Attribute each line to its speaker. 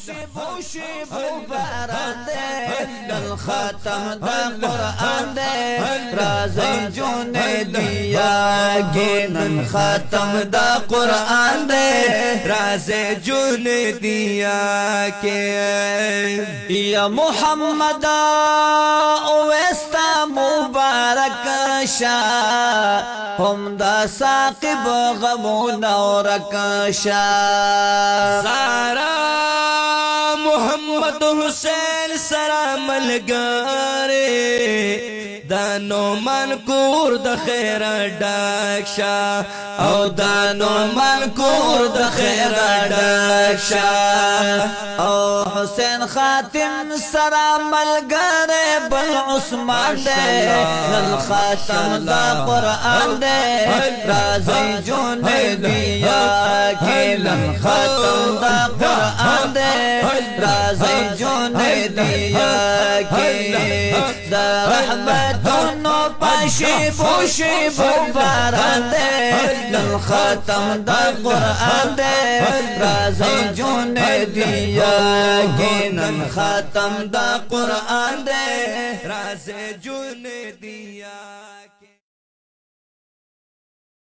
Speaker 1: خوشبو باران دے نن ختم دا قرآن دے رازی جون دیا گے نن ختم دا قرآن دے رازی جون دیا کے یا محمد اوستا مبارک شاہ ہم دا ساقب غمون ورک شاہ
Speaker 2: زارا محمد حسین سلام لگارے دانو من کور د خیر ډاکشا او دانو من کور د خیر ډاکشا
Speaker 1: او حسین خاتم سرا ملګری بل عثمان دے نن خاتم دا قرآن دے رازی جون دیا کہ نن خاتم دا قرآن دے رازی جون دیا کہ دا رحمتونو پاشی پوشی باران دے نن خاتم دا قرآن دے رازی جون دیا کہ نن ختم دا قرآن دے
Speaker 2: راز جون دیا